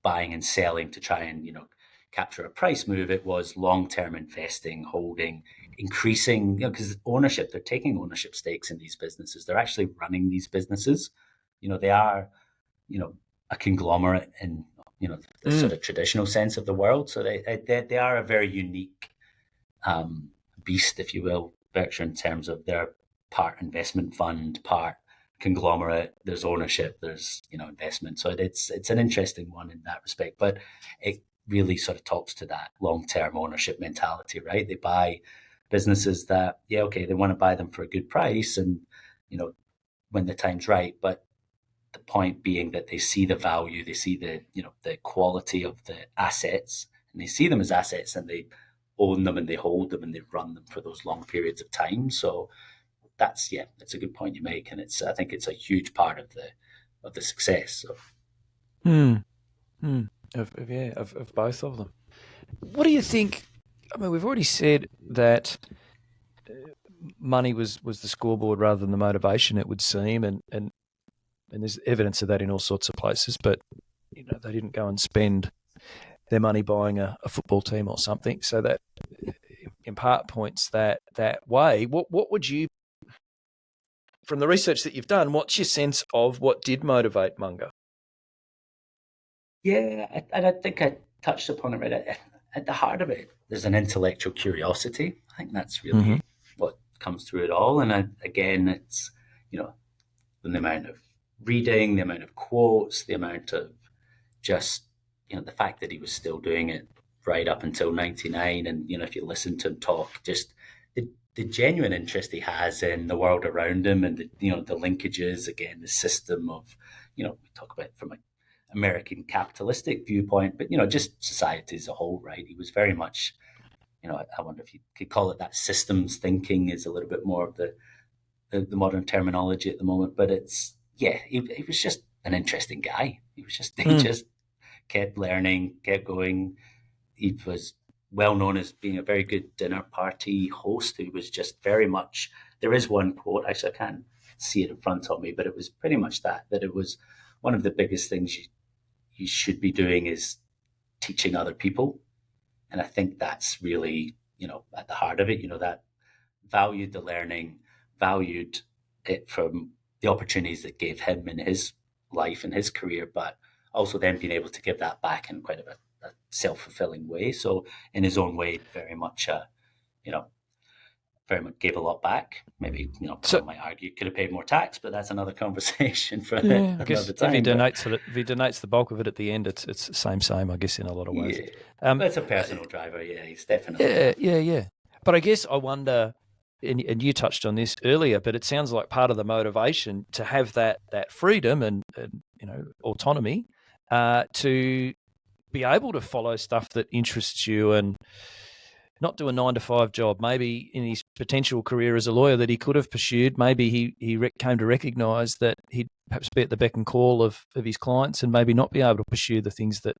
buying and selling to try and, capture a price move. It was long-term investing, holding, increasing, because ownership, they're taking ownership stakes in these businesses. They're actually running these businesses. They are, a conglomerate in, the sort of traditional sense of the world. So they are a very unique beast, if you will, Berkshire, in terms of their part investment fund, part conglomerate. There's ownership, there's investment. So it's an interesting one in that respect. But it really sort of talks to that long-term ownership mentality, right? They buy businesses that, they want to buy them for a good price and when the time's right, but the point being that they see the value, they see the the quality of the assets, and they see them as assets, and they own them and they hold them and they run them for those long periods of time. So that's a good point you make, and I think it's a huge part of the success. So. Of both of them. What do you think? I mean, we've already said that money was the scoreboard rather than the motivation, it would seem, and there's evidence of that in all sorts of places. But they didn't go and spend their money buying a football team or something. So that in part points that way. What would you, from the research that you've done, what's your sense of what did motivate Munger? Yeah, and I think I touched upon it right at the heart of it. There's an intellectual curiosity. I think that's really what comes through it all. And again, it's the amount of reading, the amount of quotes, the amount of just the fact that he was still doing it right up until 99. And if you listen to him talk, just the genuine interest he has in the world around him, and the linkages, again, the system of we talk about it from an American capitalistic viewpoint, but just society as a whole, right? He was very much I wonder if you could call it that systems thinking is a little bit more of the modern terminology at the moment, but it's he was just an interesting guy. He just kept learning, kept going. He was well known as being a very good dinner party host who was just very much, there is one quote, actually I can't see it in front of me, but it was pretty much that it was one of the biggest things you should be doing is teaching other people. And I think that's really, at the heart of it, that valued the learning, valued it from the opportunities that gave him in his life and his career, but also then being able to give that back in quite a self-fulfilling way. So in his own way, very much, very much gave a lot back. Maybe, some might argue could have paid more tax, but that's another conversation for I guess another time. If he donates the bulk of it at the end, it's the same, I guess, in a lot of ways. Yeah, that's a personal driver. Yeah, he's definitely. Yeah. But I guess I wonder, and you touched on this earlier, but it sounds like part of the motivation to have that freedom and autonomy to be able to follow stuff that interests you and not do a 9-to-5 job. Maybe in his potential career as a lawyer that he could have pursued, maybe he came to recognise that he'd perhaps be at the beck and call of his clients and maybe not be able to pursue the things that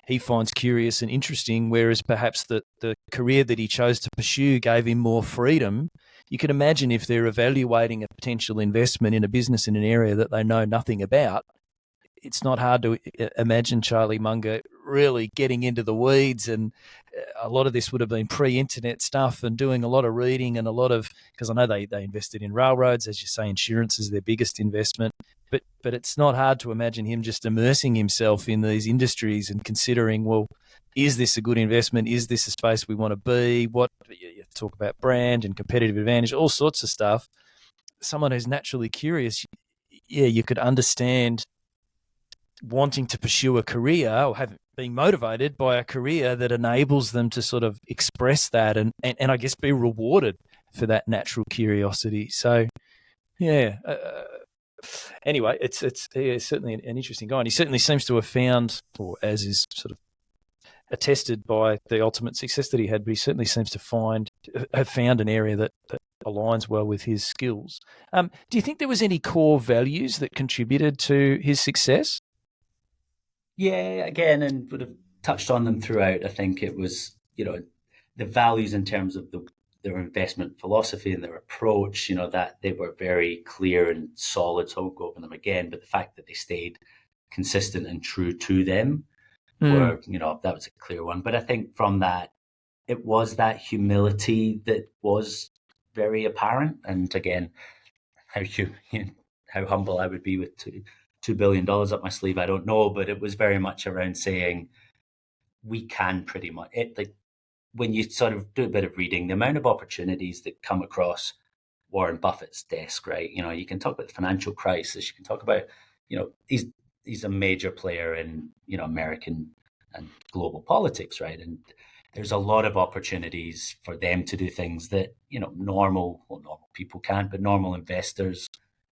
he finds curious and interesting, whereas perhaps the career that he chose to pursue gave him more freedom. You can imagine if they're evaluating a potential investment in a business in an area that they know nothing about, it's not hard to imagine Charlie Munger really getting into the weeds, and a lot of this would have been pre-internet stuff and doing a lot of reading and a lot of, because I know they invested in railroads, as you say, insurance is their biggest investment, but it's not hard to imagine him just immersing himself in these industries and considering, well, is this a good investment? Is this a space we want to be? What you talk about brand and competitive advantage, all sorts of stuff. Someone who's naturally curious, you could understand wanting to pursue a career or being motivated by a career that enables them to sort of express that and I guess be rewarded for that natural curiosity. So, anyway, it's certainly an interesting guy, and he certainly seems to have found, or as is sort of attested by the ultimate success that he had, but he certainly seems to have found an area that aligns well with his skills. Do you think there was any core values that contributed to his success? Yeah, again, and would have touched on them throughout. I think it was, the values in terms of their investment philosophy and their approach, that they were very clear and solid. So I won't go over them again, but the fact that they stayed consistent and true to them were, that was a clear one. But I think from that, it was that humility that was very apparent. And again, how humble I would be with $2 billion up my sleeve, I don't know, but it was very much around saying we can pretty much when you sort of do a bit of reading, the amount of opportunities that come across Warren Buffett's desk, right? You can talk about the financial crisis, you can talk about, he's a major player in, American and global politics, right? And there's a lot of opportunities for them to do things that, normal people can't, but normal investors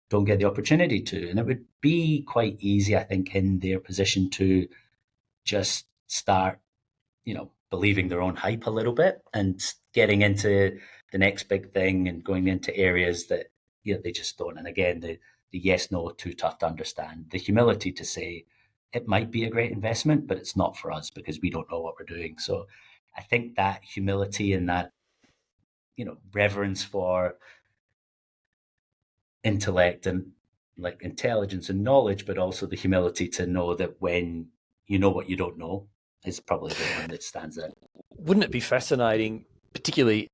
don't get the opportunity to. And it would be quite easy, I think, in their position to just start, believing their own hype a little bit and getting into the next big thing and going into areas that, they just don't. And again, the yes, no, too tough to understand. The humility to say it might be a great investment, but it's not for us because we don't know what we're doing. So I think that humility and that, reverence for intellect and like intelligence and knowledge, but also the humility to know that when you know what you don't know is probably the one that stands out. Wouldn't it be fascinating, particularly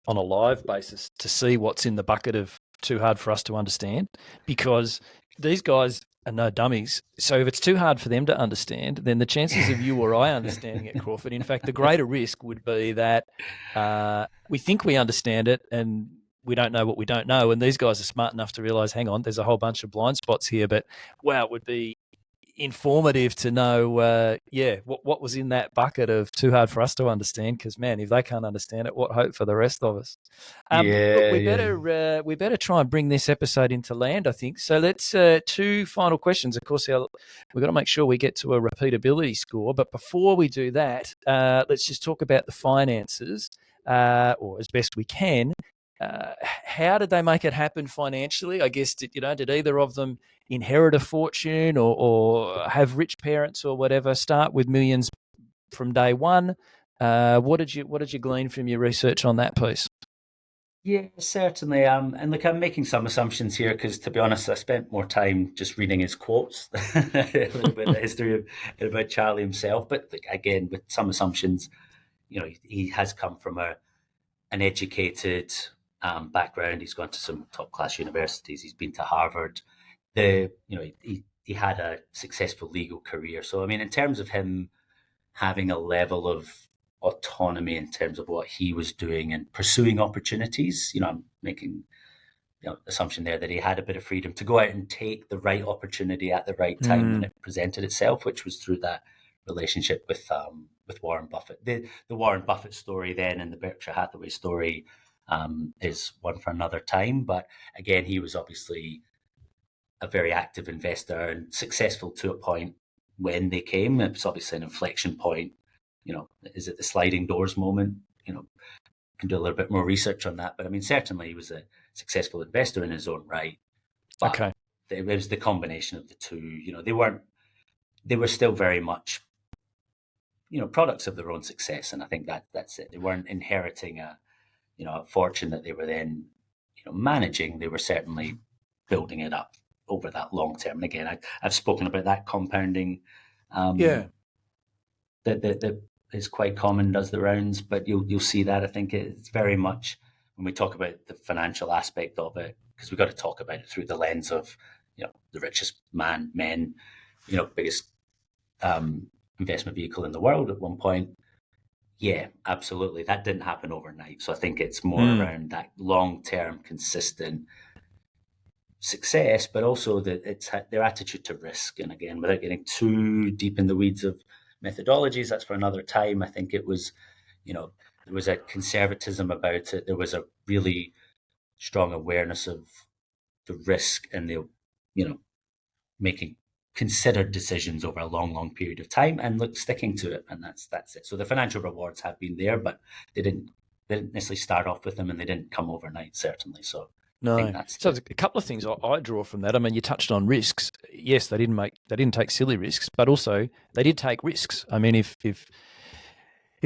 on a live basis, to see what's in the bucket of too hard for us to understand? Because these guys are no dummies. So if it's too hard for them to understand, then the chances of you or I understanding it, Crawford, in fact, the greater risk would be that we think we understand it and we don't know what we don't know. And these guys are smart enough to realize, hang on, there's a whole bunch of blind spots here. But wow, it would be informative to know, what was in that bucket of too hard for us to understand. Because man, if they can't understand it, what hope for the rest of us? We better try and bring this episode into land, I think. So let's two final questions. Of course, we've got to make sure we get to a repeatability score. But before we do that, let's just talk about the finances, or as best we can. How did they make it happen financially? I guess did either of them inherit a fortune or have rich parents or whatever? Start with millions from day one. What did you glean from your research on that piece? Yeah, certainly. And look, I'm making some assumptions here because, to be honest, I spent more time just reading his quotes, a little bit of the history about Charlie himself. But again, with some assumptions, he has come from an educated, background. He's gone to some top class universities. He's been to Harvard. He had a successful legal career. So I mean, in terms of him having a level of autonomy in terms of what he was doing and pursuing opportunities, I'm making assumption there that he had a bit of freedom to go out and take the right opportunity at the right time when it presented itself, which was through that relationship with Warren Buffett. The Warren Buffett story then and the Berkshire Hathaway story is one for another time. But again, he was obviously a very active investor and successful to a point when they came. It was obviously an inflection point. Is it the sliding doors moment? Can do a little bit more research on that. But I mean, certainly he was a successful investor in his own right. But Okay. It was the combination of the two. They were still very much, products of their own success. And I think that's it. They weren't inheriting a fortune that they were then, managing. They were certainly building it up over that long term. And again, I've spoken about that compounding. That is quite common, does the rounds, but you'll see that. I think it's very much when we talk about the financial aspect of it, because we've got to talk about it through the lens of the richest men, biggest investment vehicle in the world at one point. Yeah, absolutely. That didn't happen overnight. So I think it's more around that long-term, consistent success, but also that their attitude to risk. And again, without getting too deep in the weeds of methodologies, that's for another time. I think it was, there was a conservatism about it. There was a really strong awareness of the risk and the, making considered decisions over a long period of time and sticking to it. And that's it. So the financial rewards have been there, but they didn't necessarily start off with them and they didn't come overnight, certainly. So no. So a couple of things I draw from that. I mean, you touched on risks. Yes, they didn't take silly risks, but also they did take risks. I mean, if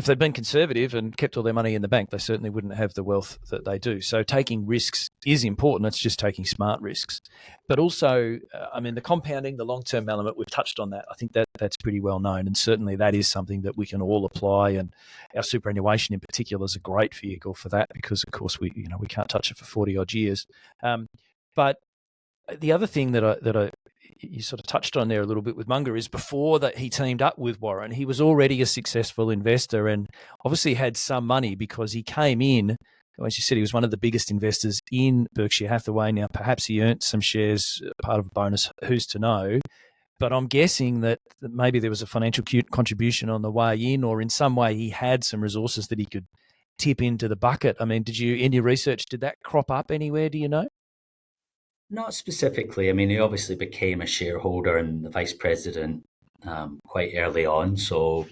they'd been conservative and kept all their money in the bank, they certainly wouldn't have the wealth that they do. So taking risks is important. It's just taking smart risks. But also, I mean, the compounding, the long-term element, we've touched on that. I think that's pretty well known. And certainly that is something that we can all apply. And our superannuation in particular is a great vehicle for that because, of course, we can't touch it for 40-odd years. But the other thing that you sort of touched on there a little bit with Munger is before that he teamed up with Warren, he was already a successful investor and obviously had some money because he came in, as you said, he was one of the biggest investors in Berkshire Hathaway. Now, perhaps he earned some shares, part of a bonus, who's to know? But I'm guessing that maybe there was a financial contribution on the way in, or in some way he had some resources that he could tip into the bucket. I mean, in your research, did that crop up anywhere, do you know? Not specifically. I mean, he obviously became a shareholder and the vice president quite early on. So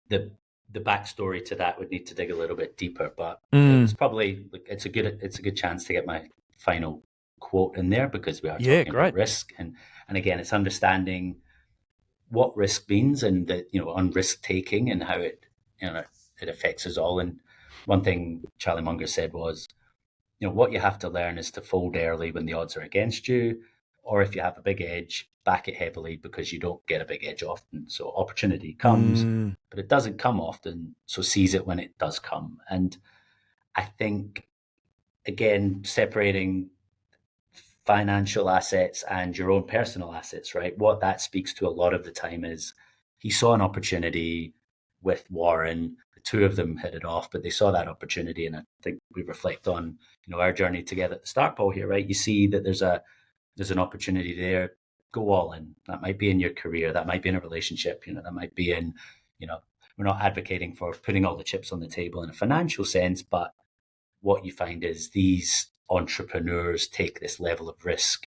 the backstory to that would need to dig a little bit deeper. But it's probably it's a good chance to get my final quote in there because we are talking about risk and again, it's understanding what risk means and that on risk taking and how it it affects us all. And one thing Charlie Munger said was, what you have to learn is to fold early when the odds are against you, or if you have a big edge, back it heavily because you don't get a big edge often. So opportunity comes, but it doesn't come often. So seize it when it does come. And I think, again, separating financial assets and your own personal assets, right? What that speaks to a lot of the time is he saw an opportunity with Warren. The two of them hit it off, but they saw that opportunity. And I think we reflect on, our journey together at the start, Paul, here, right? You see that there's an opportunity there. Go all in. That might be in your career. That might be in a relationship. That might be in, we're not advocating for putting all the chips on the table in a financial sense, but what you find is these entrepreneurs take this level of risk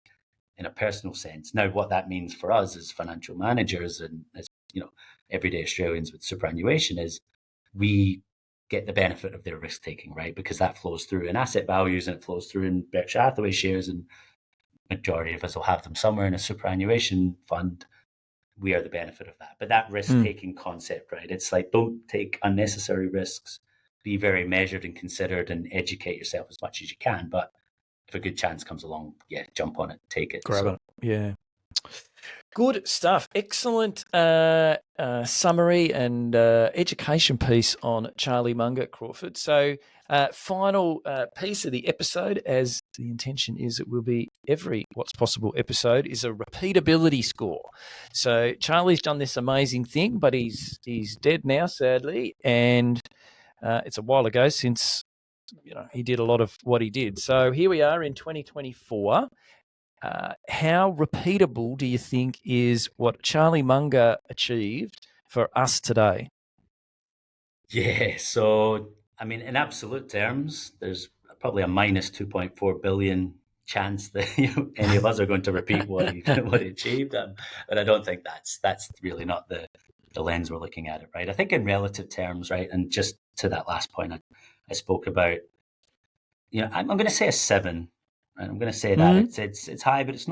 in a personal sense. Now, what that means for us as financial managers and as, everyday Australians with superannuation is we get the benefit of their risk taking, right? Because that flows through in asset values and it flows through in Berkshire Hathaway shares, and majority of us will have them somewhere in a superannuation fund. We are the benefit of that. But that risk taking concept, right? It's like, don't take unnecessary risks. Be very measured and considered and educate yourself as much as you can. But if a good chance comes along, jump on it, take it. Grab it. Yeah. Good stuff. Excellent summary and education piece on Charlie Munger, Crawford. So Final piece of the episode, as the intention is it will be every What's Possible episode, is a repeatability score. So Charlie's done this amazing thing, but he's dead now, sadly, and it's a while ago since he did a lot of what he did. So here we are in 2024. How repeatable do you think is what Charlie Munger achieved for us today? Yeah, so I mean, in absolute terms, there's probably a minus 2.4 billion chance that any of us are going to repeat what he what he achieved. But I don't think that's really not the lens we're looking at it, right? I think in relative terms, right, and just to that last point I spoke about, I'm going to say a 7. And I'm going to say that it's high, but it's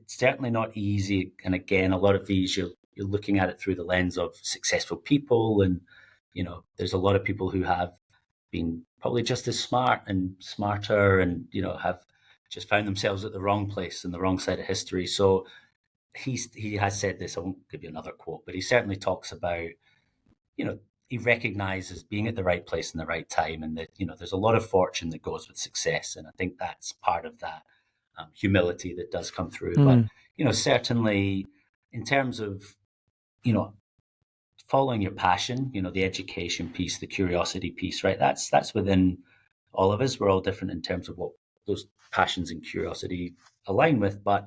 certainly not easy. And again, a lot of these you're looking at it through the lens of successful people, and there's a lot of people who have been probably just as smart and smarter, and have just found themselves at the wrong place and the wrong side of history. So he has said this. I won't give you another quote, but he certainly talks about he recognizes being at the right place in the right time, and that there's a lot of fortune that goes with success, and I think that's part of that humility that does come through. But certainly in terms of following your passion, the education piece, the curiosity piece, right? That's within all of us. We're all different in terms of what those passions and curiosity align with, but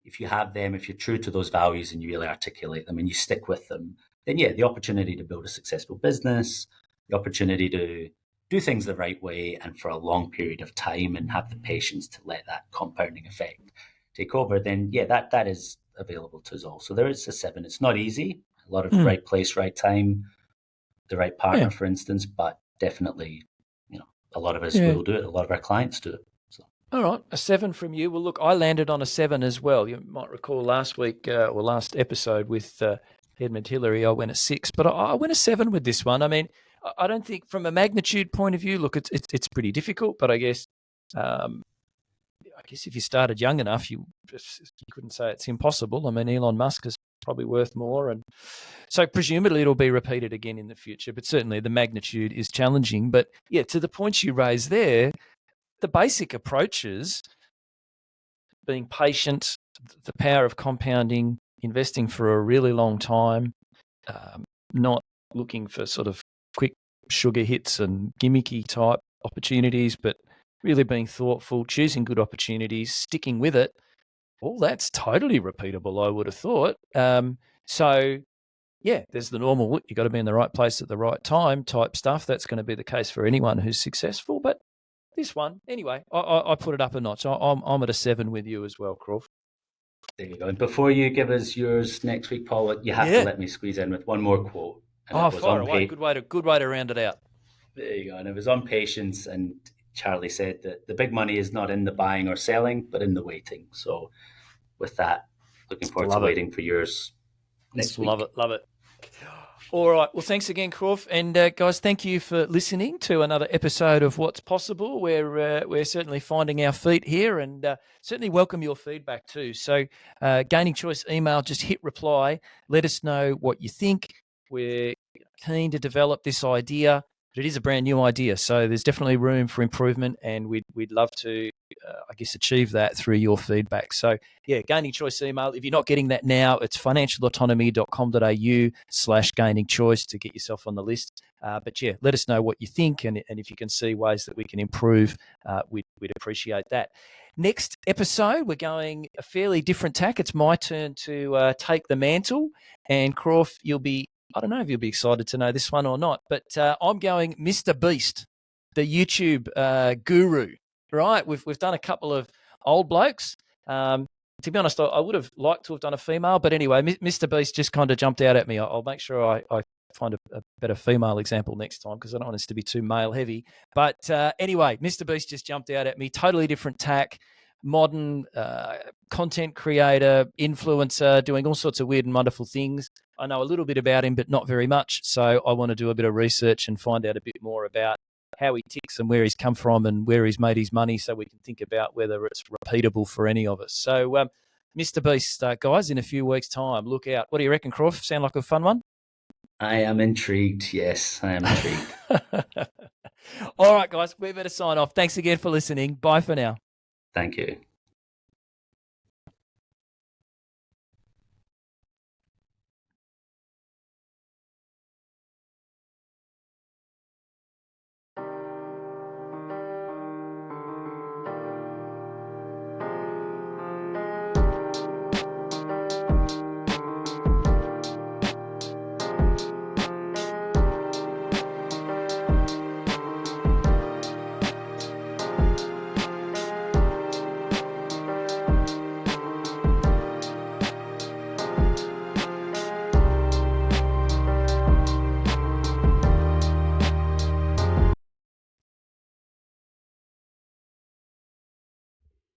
if you have them, if you're true to those values and you really articulate them and you stick with them, then the opportunity to build a successful business, the opportunity to do things the right way and for a long period of time, and have the patience to let that compounding effect take over, then that is available to us all. So there is a 7. It's not easy. A lot of right place, right time, the right partner, for instance, but definitely, a lot of us will do it. A lot of our clients do it. So. All right, a 7 from you. Well, look, I landed on a 7 as well. You might recall last week or last episode with Edmund Hillary, I went a 6, but I went a 7 with this one. I mean, I don't think from a magnitude point of view, look, it's pretty difficult, but I guess if you started young enough, you couldn't say it's impossible. I mean, Elon Musk is probably worth more, and so presumably it'll be repeated again in the future, but certainly the magnitude is challenging. But to the points you raised there, the basic approaches, being patient, the power of compounding, investing for a really long time, not looking for sort of quick sugar hits and gimmicky type opportunities, but really being thoughtful, choosing good opportunities, sticking with it. All that's totally repeatable, I would have thought. So, there's the normal, you've got to be in the right place at the right time type stuff. That's going to be the case for anyone who's successful. But this one, anyway, I put it up a notch. I'm at a 7 with you as well, Crawford. There you go. And before you give us yours next week, Paul, you have to let me squeeze in with one more quote. And fire away. Good way to round it out. There you go. And it was on patience, and Charlie said that the big money is not in the buying or selling, but in the waiting. So with that, looking forward to waiting for yours next week. Love it. All right. Well, thanks again, Crawf. And guys, thank you for listening to another episode of What's Possible. We're certainly finding our feet here, and certainly welcome your feedback too. So Gaining Choice email, just hit reply. Let us know what you think. We're keen to develop this idea, but it is a brand new idea. So there's definitely room for improvement, and we'd love to, achieve that through your feedback. So Gaining Choice email. If you're not getting that now, it's financialautonomy.com.au/gaining choice to get yourself on the list. But let us know what you think, and if you can see ways that we can improve, we'd appreciate that. Next episode, we're going a fairly different tack. It's my turn to take the mantle, and Crawf, I don't know if you'll be excited to know this one or not, but I'm going Mr. Beast, the YouTube guru. Right, we've done a couple of old blokes. To be honest, I would have liked to have done a female, but anyway, Mr. Beast just kind of jumped out at me. I'll make sure I find a better female example next time, because I don't want us to be too male heavy. But anyway, Mr. Beast just jumped out at me. Totally different tack, modern content creator, influencer, doing all sorts of weird and wonderful things. I know a little bit about him, but not very much. So I want to do a bit of research and find out a bit more about how he ticks and where he's come from and where he's made his money, so we can think about whether it's repeatable for any of us. So, Mr. Beast, guys, in a few weeks' time, look out. What do you reckon, Crawf? Sound like a fun one? I am intrigued. Yes, I am intrigued. All right, guys, we better sign off. Thanks again for listening. Bye for now. Thank you.